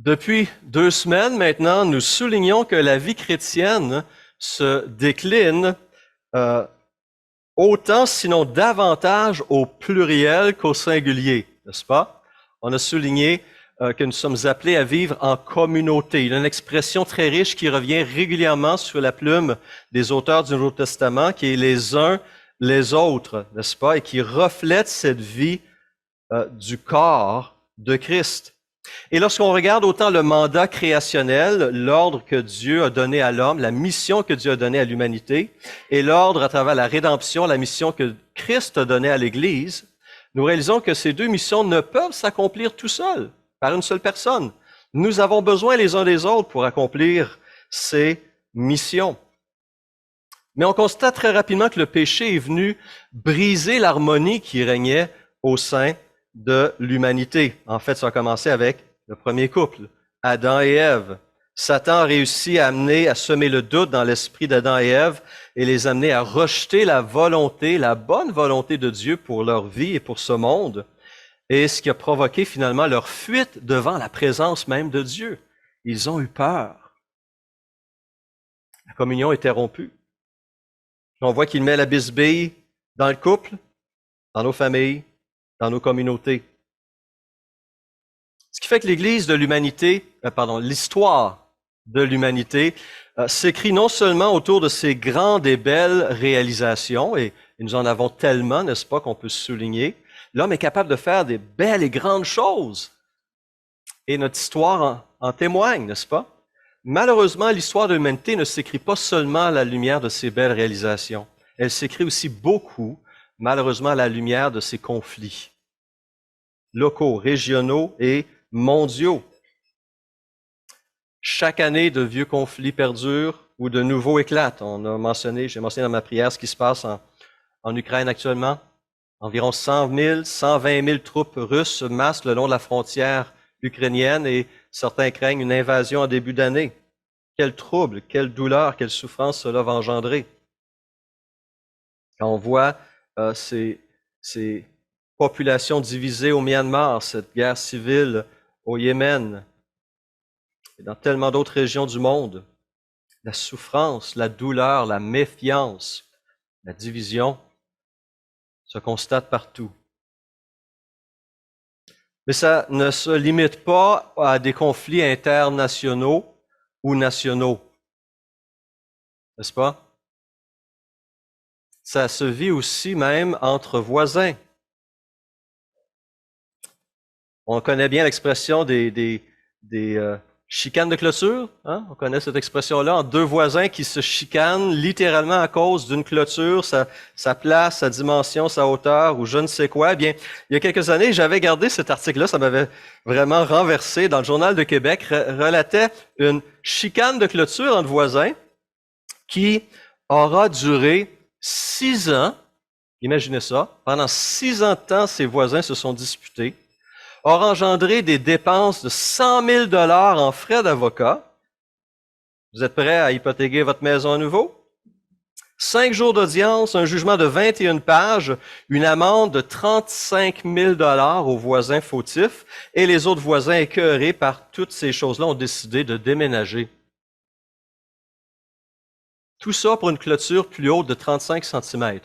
Depuis 2 semaines maintenant, nous soulignons que la vie chrétienne se décline autant, sinon davantage, au pluriel qu'au singulier, n'est-ce pas? On a souligné que nous sommes appelés à vivre en communauté. Il y a une expression très riche qui revient régulièrement sur la plume des auteurs du Nouveau Testament, qui est les uns les autres, n'est-ce pas? Et qui reflète cette vie du corps de Christ. Et lorsqu'on regarde autant le mandat créationnel, l'ordre que Dieu a donné à l'homme, la mission que Dieu a donnée à l'humanité, et l'ordre à travers la rédemption, la mission que Christ a donnée à l'Église, nous réalisons que ces deux missions ne peuvent s'accomplir tout seuls, par une seule personne. Nous avons besoin les uns des autres pour accomplir ces missions. Mais on constate très rapidement que le péché est venu briser l'harmonie qui régnait au sein de l'humanité. En fait, ça a commencé avec le premier couple, Adam et Ève. Satan a réussi à semer le doute dans l'esprit d'Adam et Ève et les amener à rejeter la volonté, la bonne volonté de Dieu pour leur vie et pour ce monde, et ce qui a provoqué finalement leur fuite devant la présence même de Dieu. Ils ont eu peur. La communion était rompue. On voit qu'il met la bisbille dans le couple, dans nos familles, dans nos communautés. Ce qui fait que l'Église de l'humanité, l'histoire de l'humanité s'écrit non seulement autour de ces grandes et belles réalisations, et nous en avons tellement, n'est-ce pas, qu'on peut souligner. L'homme est capable de faire des belles et grandes choses. Et notre histoire en témoigne, n'est-ce pas? Malheureusement, l'histoire de l'humanité ne s'écrit pas seulement à la lumière de ces belles réalisations. Elle s'écrit aussi beaucoup, malheureusement, à la lumière de ces conflits locaux, régionaux et mondiaux. Chaque année, de vieux conflits perdurent ou de nouveaux éclatent. J'ai mentionné dans ma prière ce qui se passe en Ukraine actuellement. Environ 100 000, 120 000 troupes russes se massent le long de la frontière ukrainienne et certains craignent une invasion en début d'année. Quel trouble, quelle douleur, quelle souffrance cela va engendrer. Quand on voit ces populations divisées au Myanmar, cette guerre civile au Yémen et dans tellement d'autres régions du monde, la souffrance, la douleur, la méfiance, la division se constate partout. Mais ça ne se limite pas à des conflits internationaux ou nationaux, n'est-ce pas? Ça se vit aussi même entre voisins. On connaît bien l'expression des chicanes de clôture. Hein? On connaît cette expression-là, entre deux voisins qui se chicanent littéralement à cause d'une clôture, sa place, sa dimension, sa hauteur ou je ne sais quoi. Eh bien, il y a quelques années, j'avais gardé cet article-là, ça m'avait vraiment renversé. Dans le Journal de Québec, relatait une chicane de clôture entre voisins qui aura duré 6 ans. Imaginez ça. Pendant 6 ans de temps, ces voisins se sont disputés, aura engendré des dépenses de 100 000 $ en frais d'avocat. Vous êtes prêts à hypothéquer votre maison à nouveau? 5 jours d'audience, un jugement de 21 pages, une amende de 35 000 $ aux voisins fautifs, et les autres voisins écœurés par toutes ces choses-là ont décidé de déménager. Tout ça pour une clôture plus haute de 35 cm.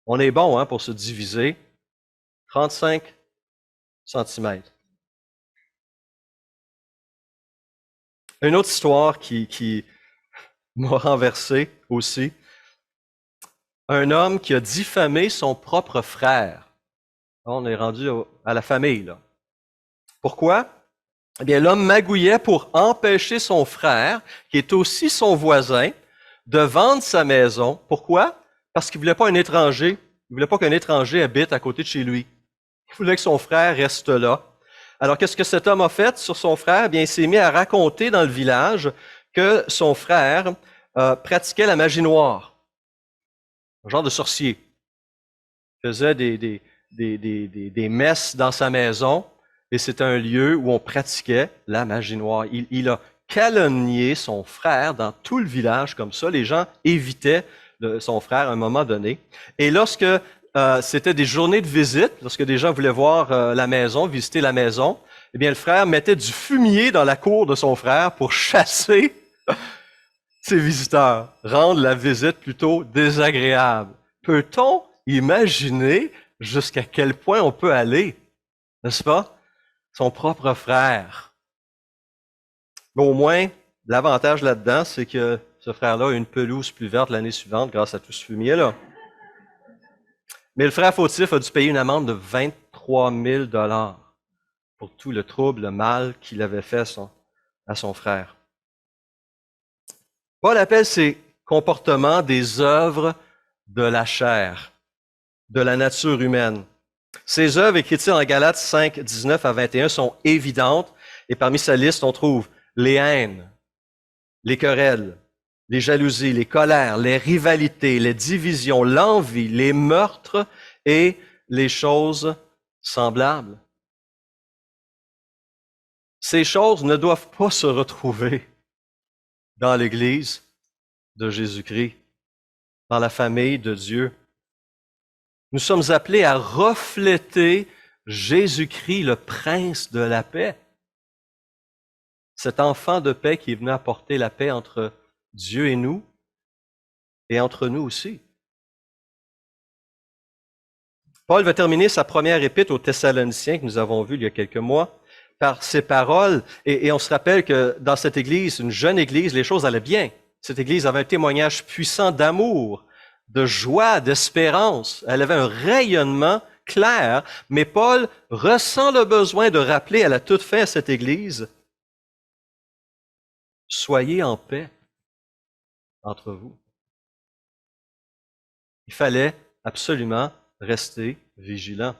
On est bon pour se diviser. 35 cm. Une autre histoire qui m'a renversé aussi. Un homme qui a diffamé son propre frère. On est rendu à la famille, là. Pourquoi? Eh bien, l'homme magouillait pour empêcher son frère, qui est aussi son voisin, de vendre sa maison. Pourquoi? Parce qu'il voulait pas un étranger. Il voulait pas qu'un étranger habite à côté de chez lui. Il voulait que son frère reste là. Alors, qu'est-ce que cet homme a fait sur son frère? Eh bien, il s'est mis à raconter dans le village que son frère pratiquait la magie noire. Un genre de sorcier. Il faisait des messes dans sa maison et c'était un lieu où on pratiquait la magie noire. Il a calomnié son frère dans tout le village comme ça. Les gens évitaient son frère à un moment donné. Et lorsque c'était des journées de visite, lorsque des gens voulaient voir la maison, visiter la maison, eh bien, le frère mettait du fumier dans la cour de son frère pour chasser ses visiteurs, rendre la visite plutôt désagréable. Peut-on imaginer jusqu'à quel point on peut aller, n'est-ce pas? Son propre frère. Mais au moins, l'avantage là-dedans, c'est que ce frère-là a une pelouse plus verte l'année suivante grâce à tout ce fumier-là. Mais le frère fautif a dû payer une amende de 23 000 pour tout le trouble, le mal qu'il avait fait à son frère. Paul appelle ces comportements des œuvres de la chair, de la nature humaine. Ces œuvres, écrites en Galates 5, 19 à 21, sont évidentes, et parmi sa liste, on trouve les haines, les querelles, les jalousies, les colères, les rivalités, les divisions, l'envie, les meurtres et les choses semblables. Ces choses ne doivent pas se retrouver dans l'Église de Jésus-Christ, dans la famille de Dieu. Nous sommes appelés à refléter Jésus-Christ, le prince de la paix. Cet enfant de paix qui est venu apporter la paix entre Dieu et nous, et entre nous aussi. Paul va terminer sa première épître aux Thessaloniciens, que nous avons vu il y a quelques mois, par ces paroles. Et on se rappelle que dans cette église, une jeune église, les choses allaient bien. Cette église avait un témoignage puissant d'amour, de joie, d'espérance. Elle avait un rayonnement clair, mais Paul ressent le besoin de rappeler à la toute fin à cette église, soyez en paix entre vous. Il fallait absolument rester vigilant.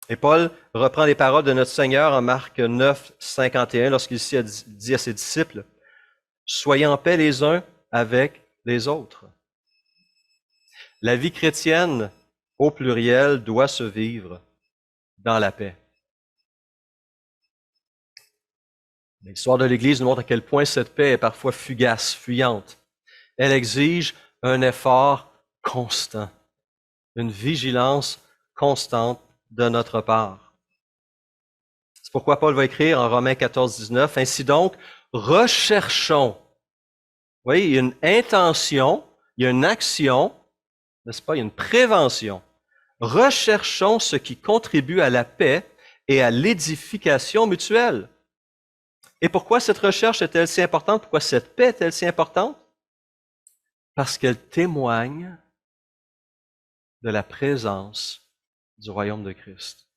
Et Paul reprend les paroles de notre Seigneur en Marc 9, 51, lorsqu'il dit à ses disciples, « Soyez en paix les uns avec les autres. » La vie chrétienne, au pluriel, doit se vivre dans la paix. L'histoire de l'Église nous montre à quel point cette paix est parfois fugace, fuyante. Elle exige un effort constant, une vigilance constante de notre part. C'est pourquoi Paul va écrire en Romains 14, 19, « Ainsi donc, recherchons. » Vous voyez, il y a une intention, il y a une action, n'est-ce pas? Il y a une prévention. Recherchons ce qui contribue à la paix et à l'édification mutuelle. Et pourquoi cette recherche est-elle si importante? Pourquoi cette paix est-elle si importante? Parce qu'elle témoigne de la présence du royaume de Christ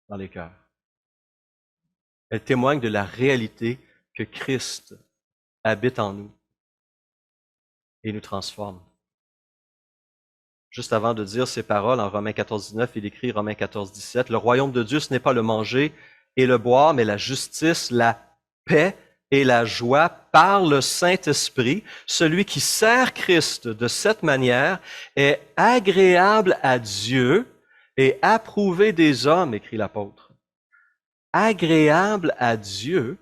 dans les cœurs. Elle témoigne de la réalité que Christ habite en nous et nous transforme. Juste avant de dire ces paroles, en Romains 14, 19, il écrit Romains 14, 17, « Le royaume de Dieu, ce n'est pas le manger et le boire, mais la justice, la paix et la joie par le Saint-Esprit. Celui qui sert Christ de cette manière est agréable à Dieu et approuvé des hommes, écrit l'apôtre. Agréable à Dieu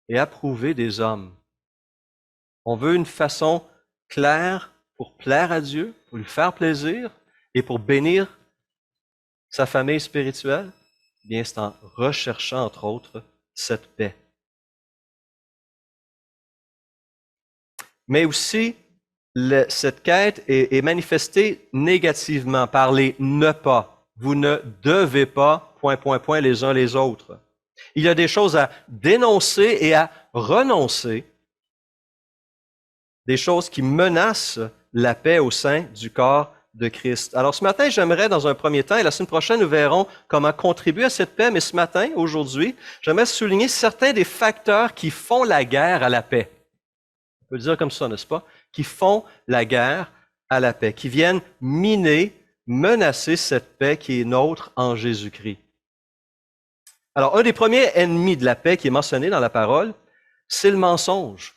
et approuvé des hommes. On veut une façon claire pour plaire à Dieu, pour lui faire plaisir et pour bénir sa famille spirituelle. Bien, c'est en recherchant, entre autres, cette paix. Mais aussi, cette quête est manifestée négativement par les ne pas. Vous ne devez pas, ... les uns les autres. Il y a des choses à dénoncer et à renoncer, des choses qui menacent la paix au sein du corps de Christ. Alors ce matin, j'aimerais dans un premier temps, et la semaine prochaine, nous verrons comment contribuer à cette paix, mais ce matin, aujourd'hui, j'aimerais souligner certains des facteurs qui font la guerre à la paix. On peut le dire comme ça, n'est-ce pas? Qui font la guerre à la paix, qui viennent miner, menacer cette paix qui est nôtre en Jésus-Christ. Alors, un des premiers ennemis de la paix qui est mentionné dans la parole, c'est le mensonge.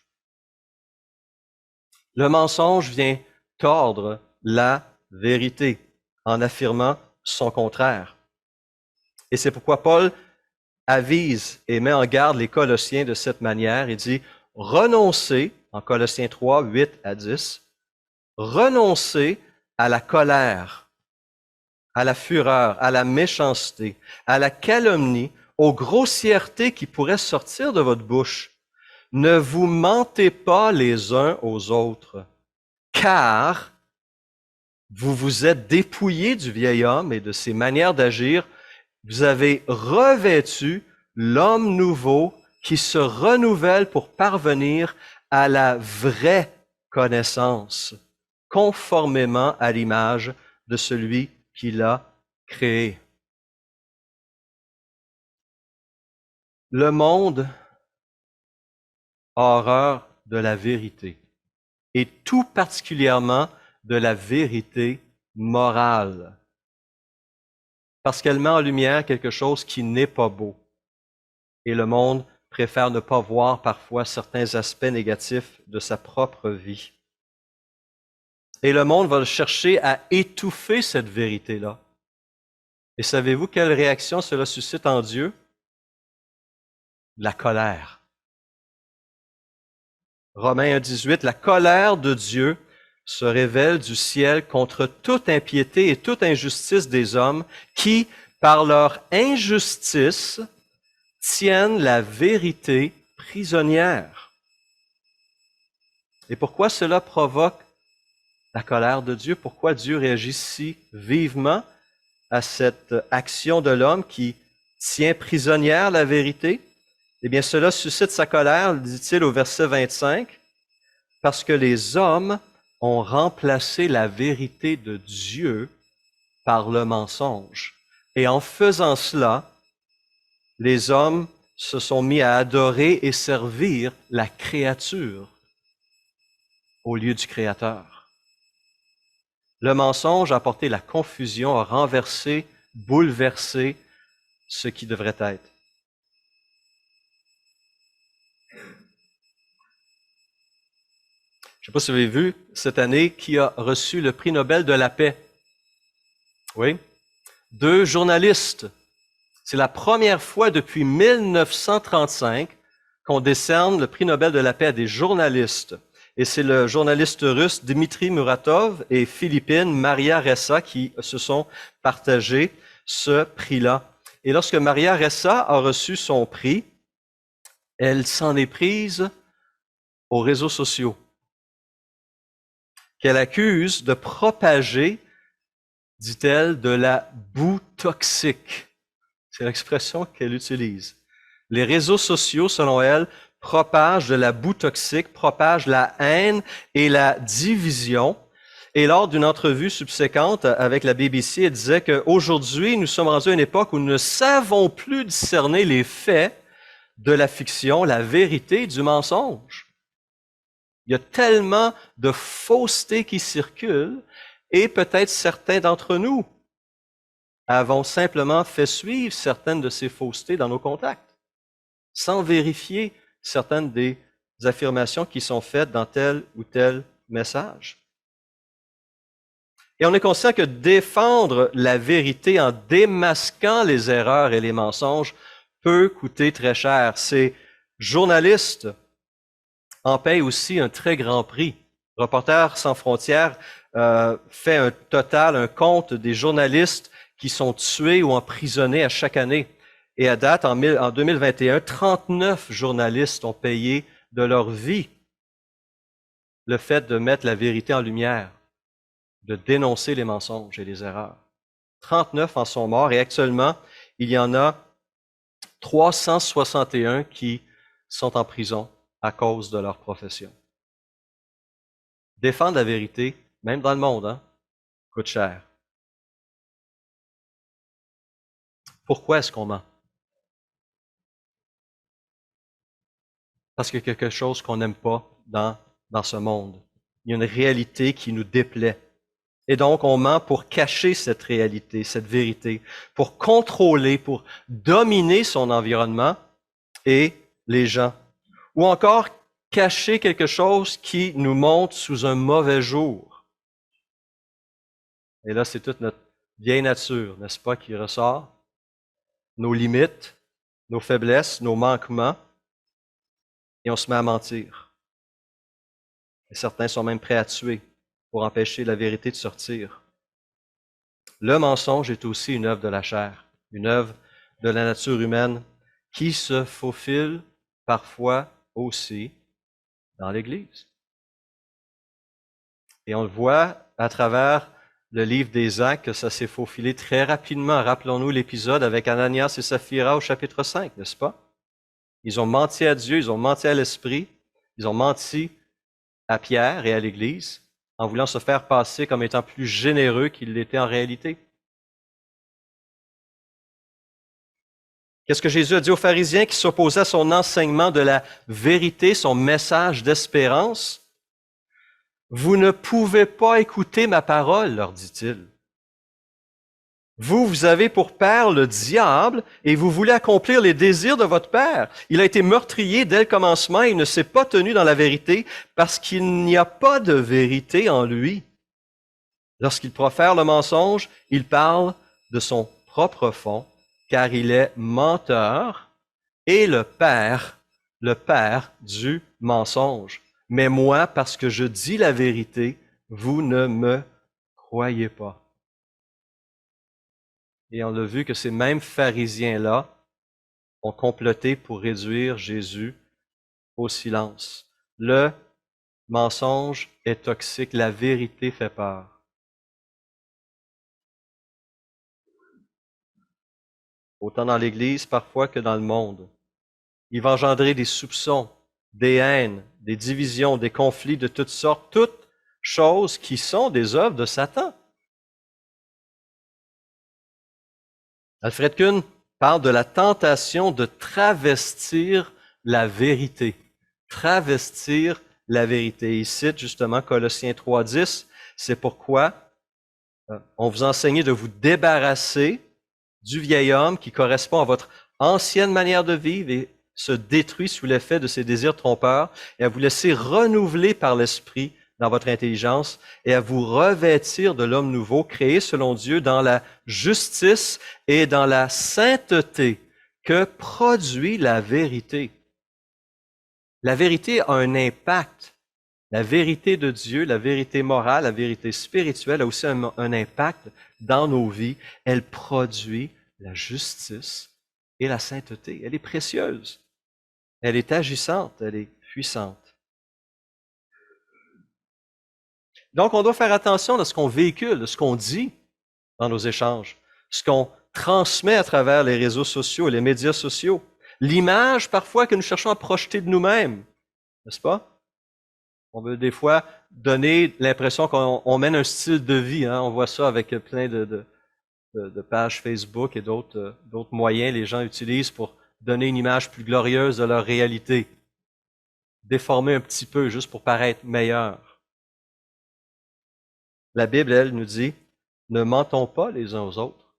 Le mensonge vient tordre la vérité en affirmant son contraire. Et c'est pourquoi Paul avise et met en garde les Colossiens de cette manière. Il dit, renoncez, en Colossiens 3, 8 à 10, renoncez à la colère, à la fureur, à la méchanceté, à la calomnie, aux grossièretés qui pourraient sortir de votre bouche. Ne vous mentez pas les uns aux autres, car vous vous êtes dépouillés du vieil homme et de ses manières d'agir. Vous avez revêtu l'homme nouveau qui se renouvelle pour parvenir à la vraie connaissance, conformément à l'image de celui qui l'a créé. Le monde a horreur de la vérité, et tout particulièrement de la vérité morale, parce qu'elle met en lumière quelque chose qui n'est pas beau. Et le monde préfère ne pas voir parfois certains aspects négatifs de sa propre vie. Et le monde va chercher à étouffer cette vérité-là. Et savez-vous quelle réaction cela suscite en Dieu? La colère. Romains 1,18, la colère de Dieu se révèle du ciel contre toute impiété et toute injustice des hommes qui, par leur injustice, tiennent la vérité prisonnière. Et pourquoi cela provoque la colère de Dieu? Pourquoi Dieu réagit si vivement à cette action de l'homme qui tient prisonnière la vérité? Eh bien, cela suscite sa colère, dit-il au verset 25, parce que les hommes ont remplacé la vérité de Dieu par le mensonge. Et en faisant cela, les hommes se sont mis à adorer et servir la créature au lieu du Créateur. Le mensonge a apporté la confusion, a renversé, bouleversé ce qui devrait être. Je ne sais pas si vous avez vu cette année qui a reçu le prix Nobel de la paix. Oui. 2 journalistes. C'est la première fois depuis 1935 qu'on décerne le prix Nobel de la paix à des journalistes. Et c'est le journaliste russe Dmitri Muratov et philippine Maria Ressa qui se sont partagés ce prix-là. Et lorsque Maria Ressa a reçu son prix, elle s'en est prise aux réseaux sociaux, qu'elle accuse de propager, dit-elle, de la boue toxique. C'est l'expression qu'elle utilise. Les réseaux sociaux, selon elle, propagent de la boue toxique, propagent la haine et la division. Et lors d'une entrevue subséquente avec la BBC, elle disait qu'aujourd'hui, nous sommes rendus à une époque où nous ne savons plus discerner les faits de la fiction, la vérité du mensonge. Il y a tellement de fausseté qui circulent et peut-être certains d'entre nous avons simplement fait suivre certaines de ces faussetés dans nos contacts, sans vérifier certaines des affirmations qui sont faites dans tel ou tel message. Et on est conscient que défendre la vérité en démasquant les erreurs et les mensonges peut coûter très cher. Ces journalistes en payent aussi un très grand prix. Reporters sans frontières fait un compte des journalistes qui sont tués ou emprisonnés à chaque année. Et à date, en 2021, 39 journalistes ont payé de leur vie le fait de mettre la vérité en lumière, de dénoncer les mensonges et les erreurs. 39 en sont morts et actuellement, il y en a 361 qui sont en prison à cause de leur profession. Défendre la vérité, même dans le monde, coûte cher. Pourquoi est-ce qu'on ment? Parce qu'il y a quelque chose qu'on n'aime pas dans ce monde. Il y a une réalité qui nous déplaît. Et donc, on ment pour cacher cette réalité, cette vérité, pour contrôler, pour dominer son environnement et les gens. Ou encore, cacher quelque chose qui nous montre sous un mauvais jour. Et là, c'est toute notre vieille nature, n'est-ce pas, qui ressort. Nos limites, nos faiblesses, nos manquements. Et on se met à mentir. Et certains sont même prêts à tuer pour empêcher la vérité de sortir. Le mensonge est aussi une œuvre de la chair, une œuvre de la nature humaine qui se faufile parfois aussi dans l'Église. Et on le voit à travers le livre des Actes que ça s'est faufilé très rapidement. Rappelons-nous l'épisode avec Ananias et Saphira au chapitre 5, n'est-ce pas? Ils ont menti à Dieu, ils ont menti à l'Esprit, ils ont menti à Pierre et à l'Église en voulant se faire passer comme étant plus généreux qu'ils l'étaient en réalité. Qu'est-ce que Jésus a dit aux pharisiens qui s'opposaient à son enseignement de la vérité, son message d'espérance? Vous ne pouvez pas écouter ma parole, leur dit-il. Vous avez pour père le diable et vous voulez accomplir les désirs de votre père. Il a été meurtrier dès le commencement et il ne s'est pas tenu dans la vérité parce qu'il n'y a pas de vérité en lui. Lorsqu'il profère le mensonge, il parle de son propre fond car il est menteur et le père du mensonge. Mais moi, parce que je dis la vérité, vous ne me croyez pas. Et on a vu que ces mêmes pharisiens-là ont comploté pour réduire Jésus au silence. Le mensonge est toxique, la vérité fait peur. Autant dans l'Église parfois que dans le monde. Il va engendrer des soupçons, des haines, des divisions, des conflits de toutes sortes, toutes choses qui sont des œuvres de Satan. Alfred Kuhn parle de la tentation de travestir la vérité. Travestir la vérité. Il cite justement Colossiens 3:10. C'est pourquoi on vous enseigne de vous débarrasser du vieil homme qui correspond à votre ancienne manière de vivre et se détruit sous l'effet de ses désirs trompeurs et à vous laisser renouveler par l'esprit dans votre intelligence et à vous revêtir de l'homme nouveau, créé selon Dieu dans la justice et dans la sainteté que produit la vérité. La vérité a un impact. La vérité de Dieu, la vérité morale, la vérité spirituelle a aussi un impact dans nos vies. Elle produit la justice et la sainteté. Elle est précieuse. Elle est agissante, elle est puissante. Donc, on doit faire attention à ce qu'on véhicule, de ce qu'on dit dans nos échanges, ce qu'on transmet à travers les réseaux sociaux et les médias sociaux, l'image parfois que nous cherchons à projeter de nous-mêmes, n'est-ce pas? On veut des fois donner l'impression qu'on mène un style de vie. Hein? On voit ça avec plein de pages Facebook et d'autres moyens les gens utilisent pour donner une image plus glorieuse de leur réalité, déformer un petit peu juste pour paraître meilleur. La Bible, elle, nous dit, ne mentons pas les uns aux autres.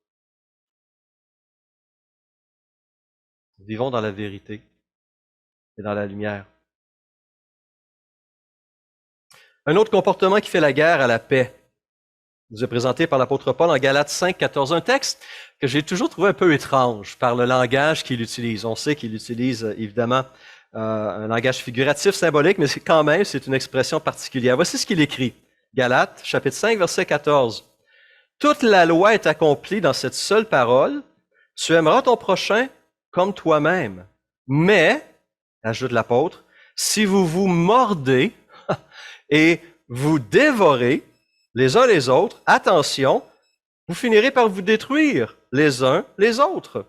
Vivons dans la vérité et dans la lumière. Un autre comportement qui fait la guerre à la paix nous est présenté par l'apôtre Paul en Galates 5, 14, un texte que j'ai toujours trouvé un peu étrange par le langage qu'il utilise. On sait qu'il utilise évidemment un langage figuratif, symbolique, mais quand même, c'est une expression particulière. Voici ce qu'il écrit. Galates, chapitre 5, verset 14. « Toute la loi est accomplie dans cette seule parole. Tu aimeras ton prochain comme toi-même. Mais, ajoute l'apôtre, si vous vous mordez et vous dévorez les uns les autres, attention, vous finirez par vous détruire les uns les autres. »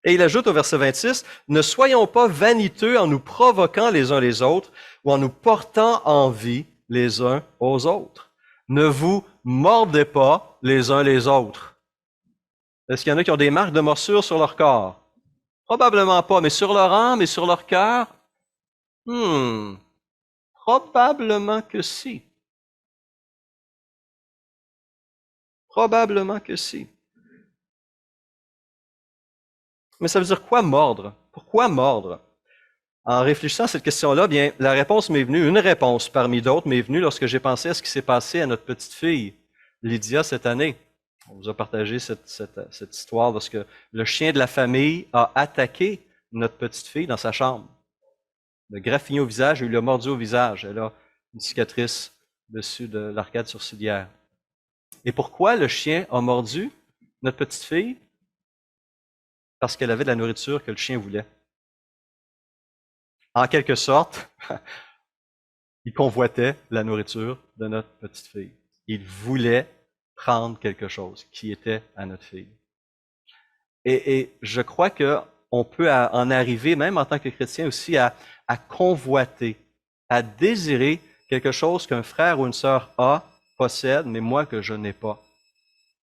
Et il ajoute au verset 26, « Ne soyons pas vaniteux en nous provoquant les uns les autres ou en nous portant envie les uns aux autres. Ne vous mordez pas les uns les autres. » Est-ce qu'il y en a qui ont des marques de morsure sur leur corps? Probablement pas, mais sur leur âme et sur leur cœur? Probablement que si. Probablement que si. Mais ça veut dire quoi mordre? Pourquoi mordre? En réfléchissant à cette question-là, bien, la réponse m'est venue, une réponse parmi d'autres m'est venue lorsque j'ai pensé à ce qui s'est passé à notre petite fille, Lydia, cette année. On vous a partagé cette histoire lorsque le chien de la famille a attaqué notre petite fille dans sa chambre. Le graffiné au visage et il l'a mordu au visage. Elle a une cicatrice dessus de l'arcade sourcilière. Et pourquoi le chien a mordu notre petite fille? Parce qu'elle avait de la nourriture que le chien voulait. En quelque sorte, il convoitait la nourriture de notre petite fille. Il voulait prendre quelque chose qui était à notre fille. Et je crois qu'on peut en arriver, même en tant que chrétien aussi, à convoiter, à désirer quelque chose qu'un frère ou une sœur a, possède, mais moi que je n'ai pas.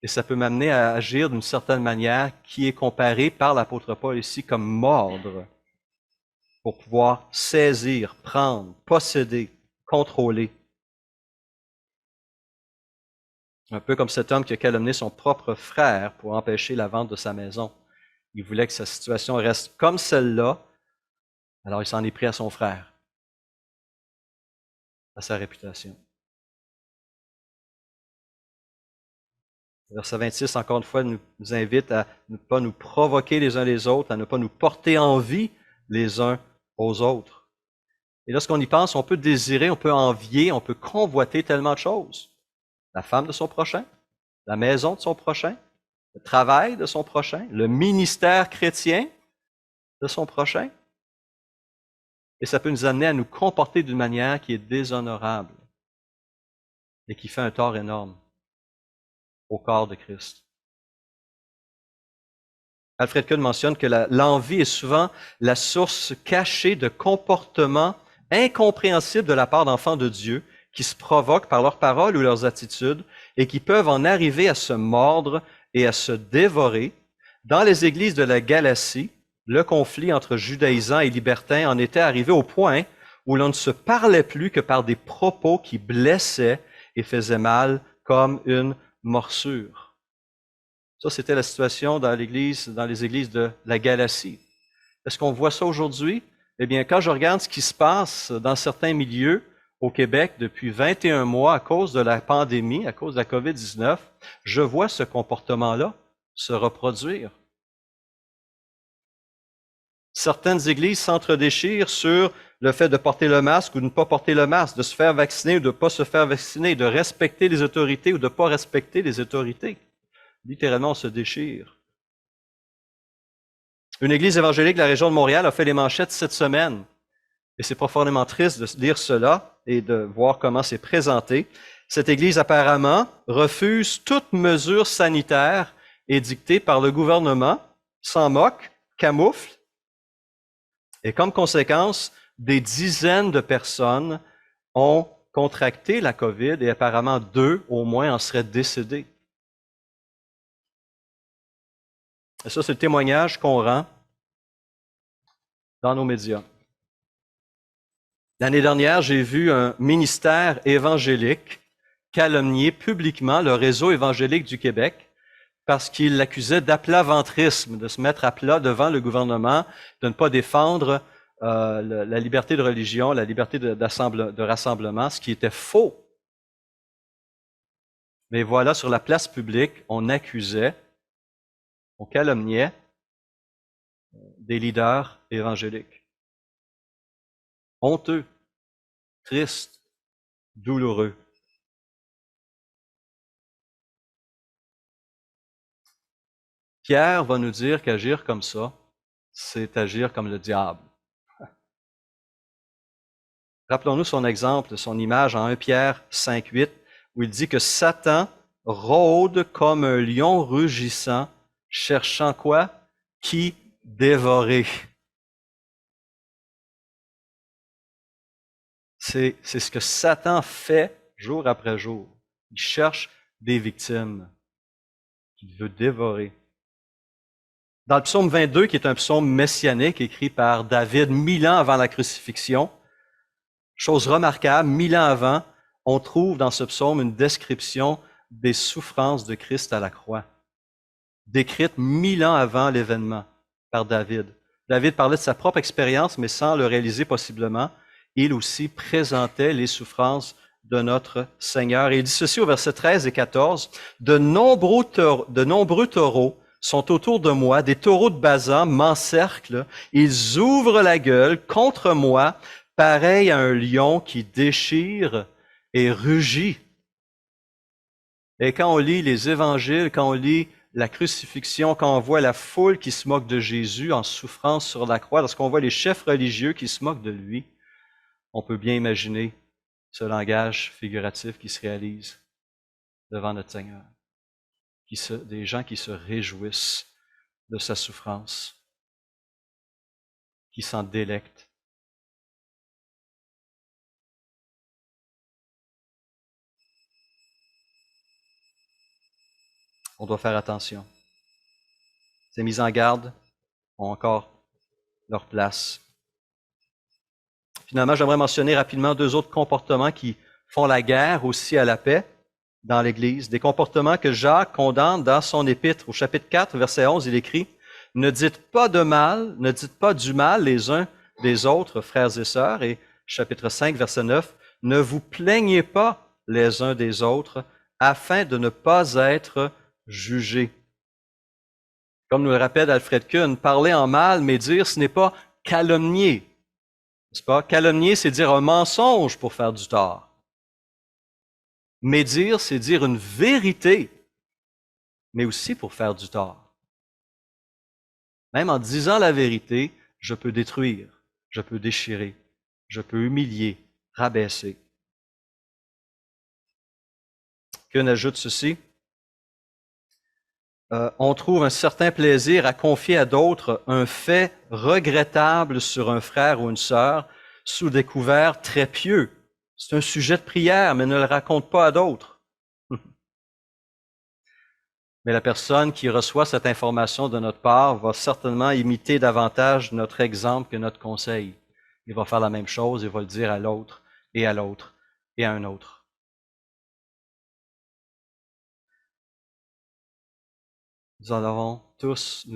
Et ça peut m'amener à agir d'une certaine manière qui est comparée par l'apôtre Paul ici comme mordre, pour pouvoir saisir, prendre, posséder, contrôler. Un peu comme cet homme qui a calomnié son propre frère pour empêcher la vente de sa maison. Il voulait que sa situation reste comme celle-là, alors il s'en est pris à son frère, à sa réputation. Verset 26, encore une fois, nous invite à ne pas nous provoquer les uns les autres, à ne pas nous porter envie les uns aux autres. Et lorsqu'on y pense, on peut désirer, on peut envier, on peut convoiter tellement de choses. La femme de son prochain, la maison de son prochain, le travail de son prochain, le ministère chrétien de son prochain. Et ça peut nous amener à nous comporter d'une manière qui est déshonorable et qui fait un tort énorme au corps de Christ. Alfred Kuhn mentionne que l'envie est souvent la source cachée de comportements incompréhensibles de la part d'enfants de Dieu qui se provoquent par leurs paroles ou leurs attitudes et qui peuvent en arriver à se mordre et à se dévorer. Dans les églises de la Galatie, le conflit entre judaïsants et libertins en était arrivé au point où l'on ne se parlait plus que par des propos qui blessaient et faisaient mal comme une morsure. Ça, c'était la situation dans les églises de la Galatie. Est-ce qu'on voit ça aujourd'hui? Eh bien, quand je regarde ce qui se passe dans certains milieux au Québec depuis 21 mois à cause de la pandémie, à cause de la COVID-19, je vois ce comportement-là se reproduire. Certaines églises s'entredéchirent sur le fait de porter le masque ou de ne pas porter le masque, de se faire vacciner ou de ne pas se faire vacciner, de respecter les autorités ou de ne pas respecter les autorités. Littéralement, on se déchire. Une église évangélique de la région de Montréal a fait les manchettes cette semaine. Et c'est profondément triste de lire cela et de voir comment c'est présenté. Cette église, apparemment, refuse toute mesure sanitaire édictée par le gouvernement, s'en moque, camoufle. Et comme conséquence, des dizaines de personnes ont contracté la COVID et apparemment 2 au moins en seraient décédés. Et ça, c'est le témoignage qu'on rend dans nos médias. L'année dernière, j'ai vu un ministère évangélique calomnier publiquement le réseau évangélique du Québec parce qu'il l'accusait d'aplaventrisme, de se mettre à plat devant le gouvernement, de ne pas défendre la liberté de religion, la liberté de rassemblement, ce qui était faux. Mais voilà, sur la place publique, on accusait, on calomniait des leaders évangéliques. Honteux, triste, douloureux. Pierre va nous dire qu'agir comme ça, c'est agir comme le diable. Rappelons-nous son exemple, son image en 1 Pierre 5,8, où il dit que Satan rôde comme un lion rugissant, cherchant quoi? Qui dévorer. C'est ce que Satan fait jour après jour. Il cherche des victimes qu'il veut dévorer. Dans le psaume 22, qui est un psaume messianique écrit par David 1000 ans avant la crucifixion, chose remarquable, 1000 ans avant, on trouve dans ce psaume une description des souffrances de Christ à la croix, décrite 1000 ans avant l'événement par David. David parlait de sa propre expérience, mais sans le réaliser possiblement. Il aussi présentait les souffrances de notre Seigneur. Et il dit ceci au verset 13 et 14, « De nombreux taureaux sont autour de moi, des taureaux de Basan m'encerclent, ils ouvrent la gueule contre moi, pareil à un lion qui déchire et rugit. Et quand on lit les évangiles, quand on lit la crucifixion, quand on voit la foule qui se moque de Jésus en souffrance sur la croix, lorsqu'on voit les chefs religieux qui se moquent de lui, on peut bien imaginer ce langage figuratif qui se réalise devant notre Seigneur. Des gens qui se réjouissent de sa souffrance, qui s'en délectent. On doit faire attention. Ces mises en garde ont encore leur place. Finalement, j'aimerais mentionner rapidement deux autres comportements qui font la guerre aussi à la paix dans l'Église. Des comportements que Jacques condamne dans son épître. Au chapitre 4, verset 11, il écrit « Ne dites pas de mal, ne dites pas du mal les uns des autres, frères et sœurs. » Et chapitre 5, verset 9, « Ne vous plaignez pas les uns des autres, afin de ne pas être jugés. » Comme nous le rappelle Alfred Kuhn, parler en mal, mais dire ce n'est pas calomnier. N'est-ce pas? Calomnier, c'est dire un mensonge pour faire du tort. Médire, c'est dire une vérité, mais aussi pour faire du tort. Même en disant la vérité, je peux détruire, je peux déchirer, je peux humilier, rabaisser. Kuhn ajoute ceci. On trouve un certain plaisir à confier à d'autres un fait regrettable sur un frère ou une sœur sous des couverts très pieux. C'est un sujet de prière, mais ne le raconte pas à d'autres. Mais la personne qui reçoit cette information de notre part va certainement imiter davantage notre exemple que notre conseil. Il va faire la même chose, il va le dire à l'autre et à l'autre et à un autre. Nous allons tous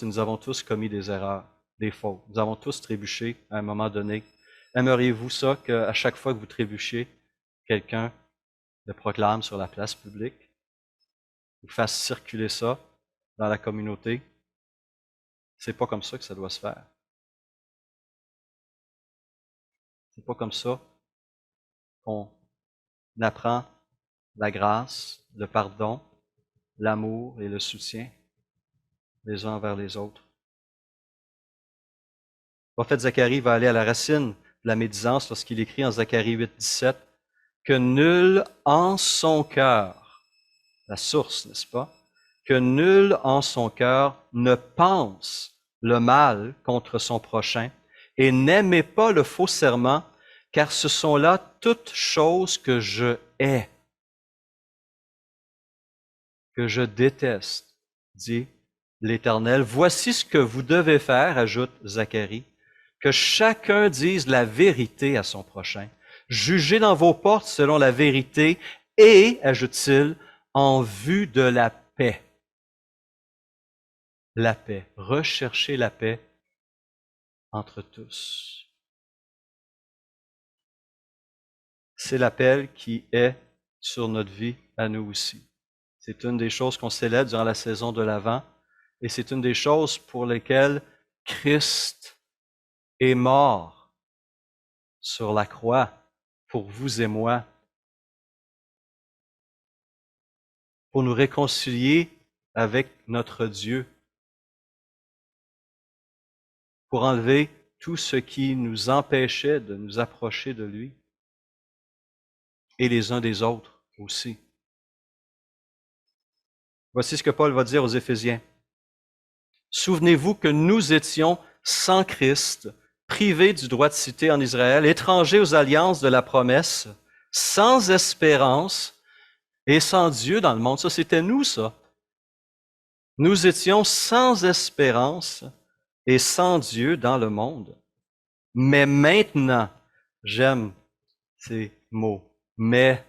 et nous avons tous commis des erreurs, des fautes. Nous avons tous trébuché à un moment donné. Aimeriez-vous ça qu'à chaque fois que vous trébuchiez, quelqu'un le proclame sur la place publique, vous fasse circuler ça dans la communauté? C'est pas comme ça que ça doit se faire. C'est pas comme ça qu'on apprend la grâce, le pardon, l'amour et le soutien les uns envers les autres. Le prophète Zacharie va aller à la racine de la médisance lorsqu'il écrit en Zacharie 8, 17 que nul en son cœur, la source, n'est-ce pas, que nul en son cœur ne pense le mal contre son prochain et n'aimez pas le faux serment, car ce sont là toutes choses que je hais, que je déteste, dit l'Éternel. Voici ce que vous devez faire, ajoute Zacharie, que chacun dise la vérité à son prochain. Jugez dans vos portes selon la vérité et, ajoute-t-il, en vue de la paix. La paix. Recherchez la paix entre tous. C'est l'appel qui est sur notre vie à nous aussi. C'est une des choses qu'on célèbre durant la saison de l'Avent et c'est une des choses pour lesquelles Christ est mort sur la croix pour vous et moi, pour nous réconcilier avec notre Dieu, pour enlever tout ce qui nous empêchait de nous approcher de lui et les uns des autres aussi. Voici ce que Paul va dire aux Éphésiens. Souvenez-vous que nous étions sans Christ, privés du droit de cité en Israël, étrangers aux alliances de la promesse, sans espérance et sans Dieu dans le monde. Ça, c'était nous, ça. Nous étions sans espérance et sans Dieu dans le monde. Mais maintenant, j'aime ces mots, mais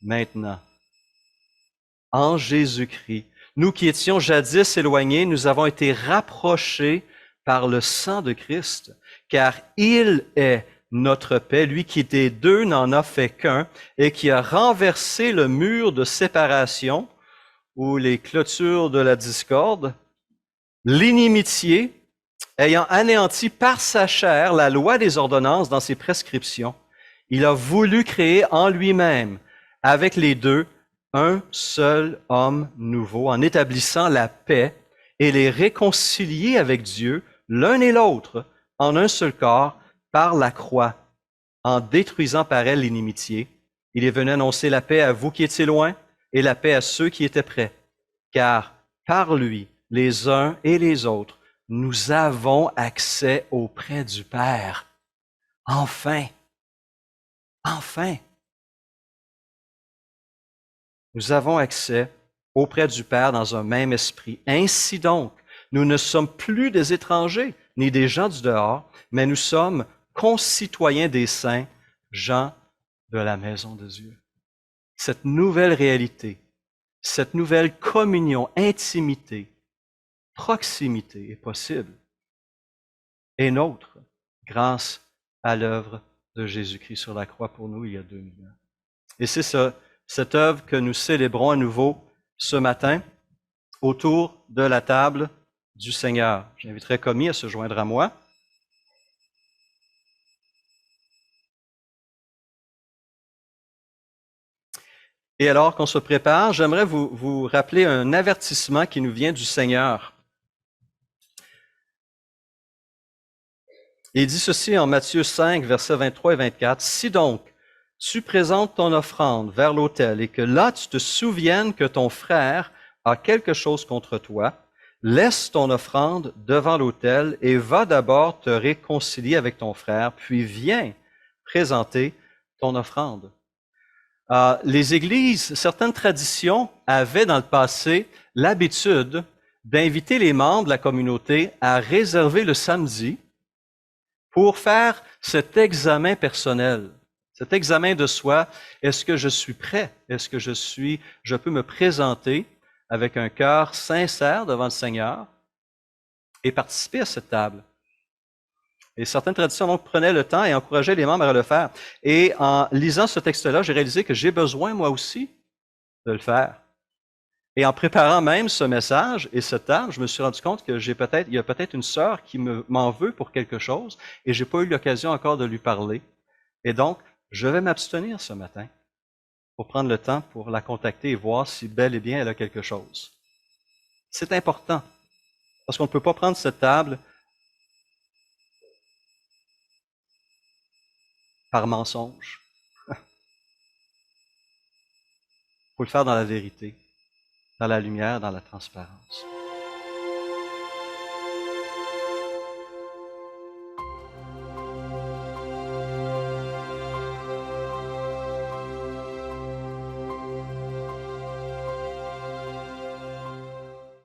maintenant, en Jésus-Christ, nous qui étions jadis éloignés, nous avons été rapprochés par le sang de Christ, car il est notre paix, lui qui des deux n'en a fait qu'un et qui a renversé le mur de séparation ou les clôtures de la discorde, l'inimitié, ayant anéanti par sa chair la loi des ordonnances dans ses prescriptions. Il a voulu créer en lui-même, avec les deux, un seul homme nouveau, en établissant la paix et les réconcilier avec Dieu, l'un et l'autre, en un seul corps, par la croix, en détruisant par elle l'inimitié. Il est venu annoncer la paix à vous qui étiez loin et la paix à ceux qui étaient près. Car par lui, les uns et les autres, nous avons accès auprès du Père. Enfin, enfin, nous avons accès auprès du Père dans un même esprit. Ainsi donc, nous ne sommes plus des étrangers, ni des gens du dehors, mais nous sommes concitoyens des saints, gens de la maison de Dieu. Cette nouvelle réalité, cette nouvelle communion, intimité, proximité est possible et nôtre grâce à l'œuvre de Jésus-Christ sur la croix pour nous il y a 2000 ans. Et c'est cette œuvre que nous célébrons à nouveau ce matin autour de la table du Seigneur. J'inviterai Commis à se joindre à moi. Et alors qu'on se prépare, j'aimerais vous rappeler un avertissement qui nous vient du Seigneur. Il dit ceci en Matthieu 5, versets 23 et 24. « Si donc tu présentes ton offrande vers l'autel et que là tu te souviennes que ton frère a quelque chose contre toi, laisse ton offrande devant l'autel et va d'abord te réconcilier avec ton frère, puis viens présenter ton offrande. » Les églises, certaines traditions avaient dans le passé l'habitude d'inviter les membres de la communauté à réserver le samedi pour faire cet examen personnel, cet examen de soi. Est-ce que je suis prêt? Est-ce que je peux me présenter avec un cœur sincère devant le Seigneur et participer à cette table? Et certaines traditions donc prenaient le temps et encourageaient les membres à le faire. Et en lisant ce texte-là, j'ai réalisé que j'ai besoin moi aussi de le faire. Et en préparant même ce message et cette table, je me suis rendu compte que il y a peut-être une sœur qui m'en veut pour quelque chose et j'ai pas eu l'occasion encore de lui parler. Et donc, je vais m'abstenir ce matin pour prendre le temps pour la contacter et voir si bel et bien elle a quelque chose. C'est important parce qu'on ne peut pas prendre cette table par mensonge. Il faut le faire dans la vérité, dans la lumière, dans la transparence.